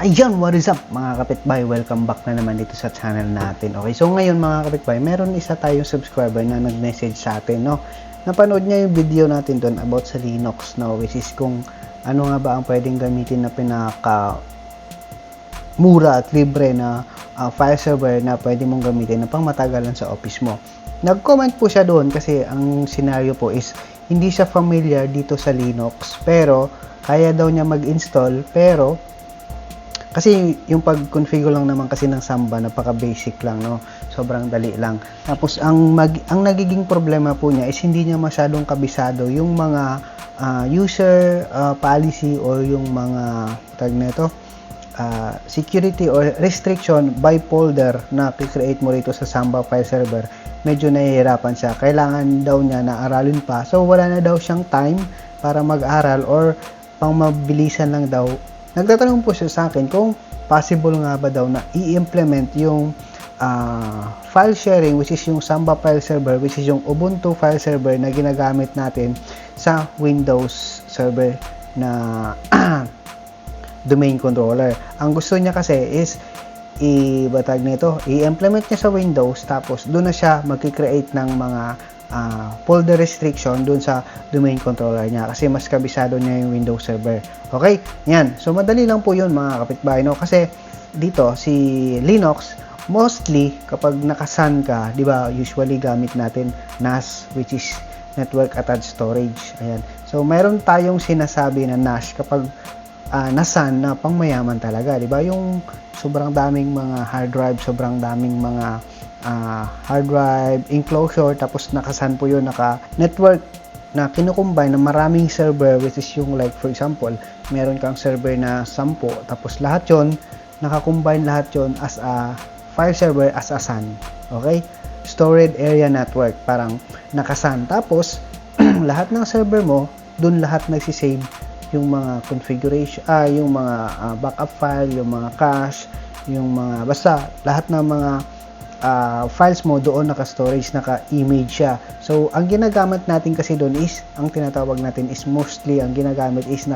Ayan, what is up mga kapitbahay? Welcome back na naman dito sa channel natin. Okay, so ngayon mga kapitbahay, meron isa tayong subscriber na nag-message sa atin, no? Napanood niya yung video natin doon about sa Linux, no? Which is kung ano nga ba ang pwedeng gamitin na pinaka mura at libre na file server na pwede mong gamitin na pangmatagalan sa office mo. Nag-comment po siya doon kasi ang scenario po is hindi siya familiar dito sa Linux, pero kaya daw niya mag-install, pero kasi yung pag-configure lang naman kasi ng Samba, napaka-basic lang, no? Sobrang dali lang. Tapos ang nagiging problema po niya is hindi niya masyadong kabisado yung mga user policy or yung mga tag nito security or restriction by folder na i-create mo rito sa Samba file server. Medyo nahihirapan siya. Kailangan daw niya na aralin pa. So wala na daw siyang time para mag-aral or pang mabilisan lang daw. Nagtatanong po siya sa akin kung possible nga ba daw na i-implement yung file sharing, which is yung Samba file server, which is yung Ubuntu file server na ginagamit natin sa Windows server na domain controller. Ang gusto niya kasi is i-implement niya sa Windows, tapos doon na siya mag-create ng mga folder restriction dun sa domain controller niya kasi mas kabisado niya yung Windows server. Okay? Yan. So madali lang po yun mga kapitbahay, no? Kasi dito si Linux mostly kapag nakasan ka, 'di ba? Usually gamit natin NAS, which is network attached storage. Ayan. So mayroon tayong sinasabi na NAS kapag nasan na pangmayaman talaga, 'di ba? Yung sobrang daming mga hard drive, sobrang daming mga hard drive enclosure, tapos nakasan po yun, naka-network na kinukumbine ng maraming server, which is yung like for example, meron kang server na 10, tapos lahat yon naka-combine lahat yon as a file server, as a SAN. Okay? Storage Area Network, parang nakasan. Tapos, lahat ng server mo, dun lahat nagsisave yung mga configuration, yung mga backup file, yung mga cache, yung mga, basta, lahat ng mga files mo doon naka-storage, naka-image siya. So, ang ginagamit natin kasi doon is, ang tinatawag natin is mostly, ang ginagamit is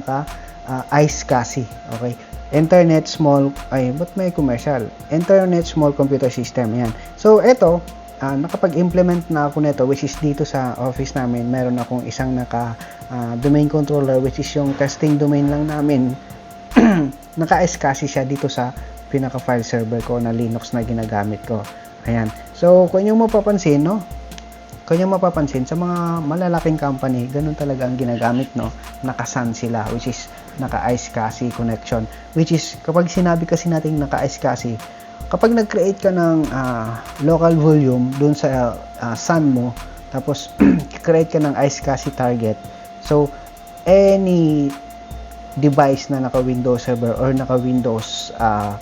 iSCSI. Okay? Internet Small, ba't may commercial? Internet Small Computer System, yan. So, eto, nakapag-implement na ako nito, which is dito sa office namin, meron akong isang domain controller, which is yung testing domain lang namin. Naka-iSCSI siya dito sa pinaka-file server ko na Linux na ginagamit ko. Ayan. So, kung yung mapapansin, no? Kung yung mapapansin, sa mga malalaking company, ganun talaga ang ginagamit, no? Nakasan sila, which is naka-iSCSI connection. Which is, kapag sinabi kasi natin naka-iSCSI, kapag nag-create ka ng local volume dun sa SAN mo, tapos create ka ng iSCSI target, so, any device na naka-Windows server or naka-Windows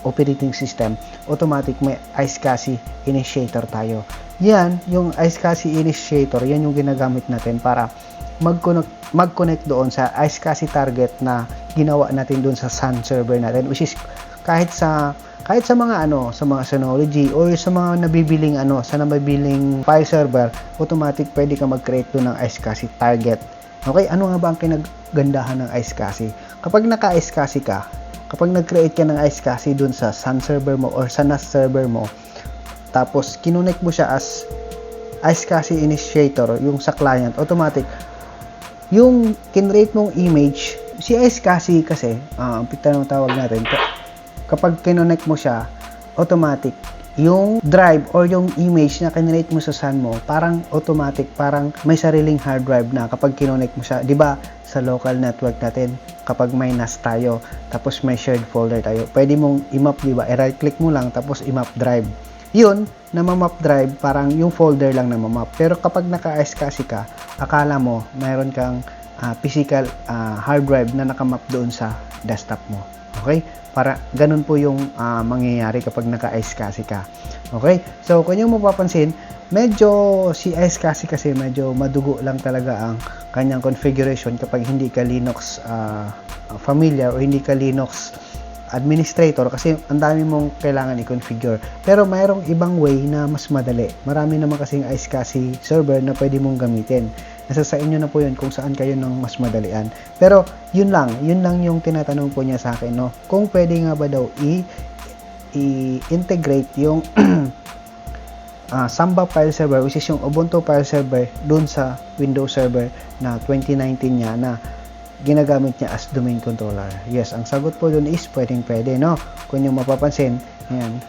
operating system, automatic may iSCSI initiator tayo. Yan, yung iSCSI initiator, yan yung ginagamit natin para mag-connect doon sa iSCSI target na ginawa natin doon sa SAN server natin, which is kahit sa mga sa mga Synology or sa mga nabibiling file server, automatic pwede ka mag-create doon ng iSCSI target. Okay, ano nga ba ang kinagandahan ng iSCSI? Kapag naka-iSCSI ka, kapag nag-create ka ng iSCSI dun sa SAN server mo or sa NAS server mo, tapos kinonect mo siya as iSCSI initiator, yung sa client, automatic, yung kinrate mong image, si iSCSI kasi, ang tawag natin, kapag kinonect mo siya, automatic, yung drive or yung image na kinrate mo sa SAN mo, parang automatic, parang may sariling hard drive na kapag kinonect mo siya, di ba sa local network natin, kapag may NAS tayo, tapos may shared folder tayo, pwede mong i-map, di ba? I-right click mo lang, tapos i-map drive. Yun, na ma-map drive, parang yung folder lang na ma-map. Pero kapag naka-iSCSI ka, akala mo, mayroon kang physical hard drive na nakamap doon sa desktop mo. Okay? Para ganun po yung mangyayari kapag naka-iSCSI ka. Okay? So, kung yung mapapansin, medyo si iSCSI kasi medyo madugo lang talaga ang kanyang configuration kapag hindi ka Linux familiar o hindi ka Linux administrator, kasi ang dami mong kailangan i-configure. Pero mayroong ibang way na mas madali. Marami naman kasing iSCSI server na pwede mong gamitin. Nasa sa inyo na po yun kung saan kayo ng mas madalian. Pero yun lang yung tinatanong po niya sa akin, no? Kung pwede nga ba daw i-integrate yung Samba file server, which is yung Ubuntu file server dun sa Windows Server na 2019 niya na ginagamit niya as domain controller. Yes, ang sagot po dun is pwede, no? Kung yung mapapansin, ayan,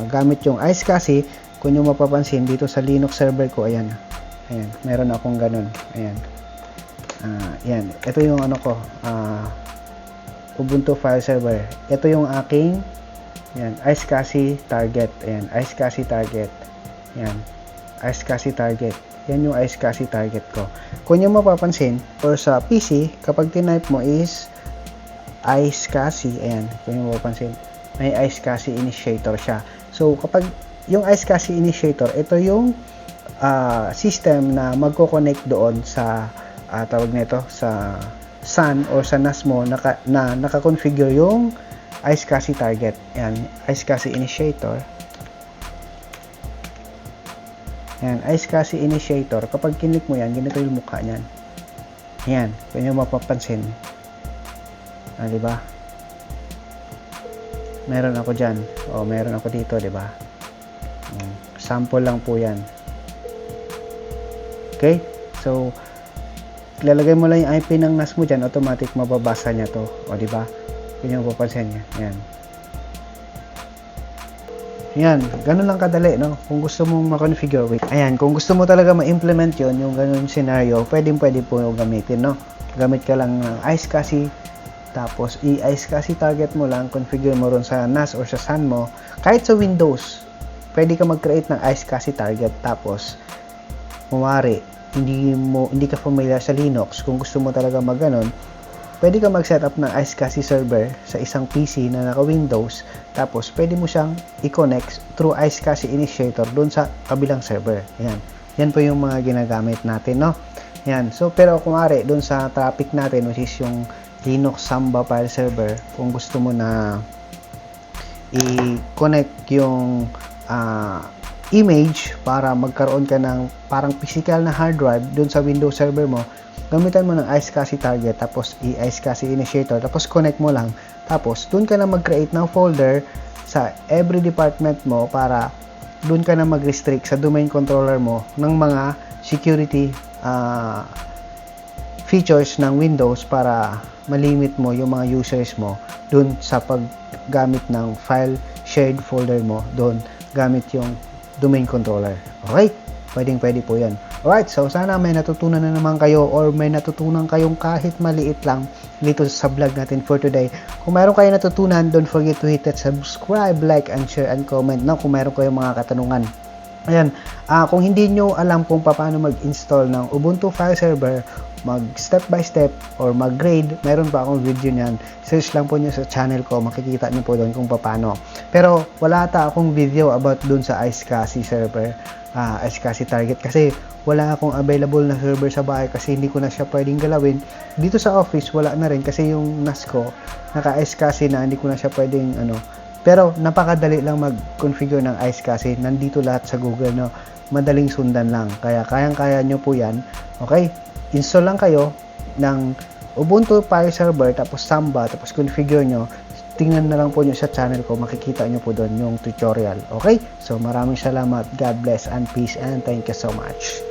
gamit yung iSCSI. Kung yung mapapansin dito sa Linux server ko, ayan, meron akong ganun, ayan, ito yung ano ko, Ubuntu file server. Ito yung aking, ayan, iSCSI target, ayan, iSCSI target, ayan, iSCSI target. Yan yung iSCSI target ko. Kung yung mapapansin, or sa PC, kapag tinype mo is iSCSI, ayan, kung yung mapapansin, may iSCSI initiator siya. So, kapag yung iSCSI initiator, ito yung system na magko-connect doon sa tawag nito, sa SAN or sa NAS mo na naka-configure yung iSCSI target. Ayan, iSCSI initiator. Ayan, iSCSI initiator. Kapag kinlik mo yan, ganito yung mukha niyan. Ayan, kung yung mapapansin. Diba? Meron ako dyan. O, meron ako dito, diba? Sample lang po yan. Okay? So, lalagay mo lang yung IP ng NAS mo dyan, automatic mababasa niya to. O, diba? Yun yung mapapansin niya. Ayan. Yan, ganun lang kadali, no? Kung gusto mong ma-configure, ayan, kung gusto mo talaga ma-implement yon yung ganun scenario, pwede po yung gamitin, no? Gamit ka lang ng iSCSI, tapos i-iSCSI target mo lang, configure mo ron sa NAS or sa SAN mo. Kahit sa Windows, pwede ka mag-create ng iSCSI target, tapos kumari, hindi ka familiar sa Linux, kung gusto mo talaga mag-ganon, pwede ka mag-setup ng iSCSI server sa isang PC na naka-Windows, tapos pwede mo siyang i-connect through iSCSI initiator doon sa kabilang server. Ayan. Yan po yung mga ginagamit natin, no? Ayan. So, pero kung ari, doon sa topic natin, which is yung Linux Samba file server, kung gusto mo na i-connect yung image para magkaroon ka ng parang physical na hard drive doon sa Windows server mo, gamitan mo ng iSCSI target, tapos i-iSCSI initiator, tapos connect mo lang, tapos doon ka na mag-create ng folder sa every department mo para doon ka na mag-restrict sa domain controller mo ng mga security features ng Windows para malimit mo yung mga users mo doon sa paggamit ng file shared folder mo doon gamit yung domain controller. Okay? Pwede po yan. Alright, so sana may natutunan na naman kayo or may natutunan kayong kahit maliit lang dito sa vlog natin for today. Kung mayroon kayo natutunan, don't forget to hit that subscribe, like, and share, and comment na kung mayroon kayong mga katanungan. Ayan, kung hindi nyo alam kung paano mag-install ng Ubuntu file server, mag step by step or mag-grade, mayroon pa akong video niyan. Search lang po nyo sa channel ko, makikita nyo po doon kung paano. Pero wala akong video about doon sa iSCSI server, iSCSI target, kasi wala akong available na server sa bahay kasi hindi ko na siya pwedeng galawin. Dito sa office wala na rin kasi yung NAS ko naka-iSCSI na, hindi ko na siya pwedeng pero napakadali lang mag-configure ng iSCSI. Nandito lahat sa Google, no? Madaling sundan lang. Kaya kayang-kaya nyo po yan. Okay? Install lang kayo ng Ubuntu file server, tapos Samba, tapos configure nyo. Tingnan na lang po nyo sa channel ko. Makikita nyo po doon yung tutorial. Okay? So, maraming salamat. God bless and peace and thank you so much.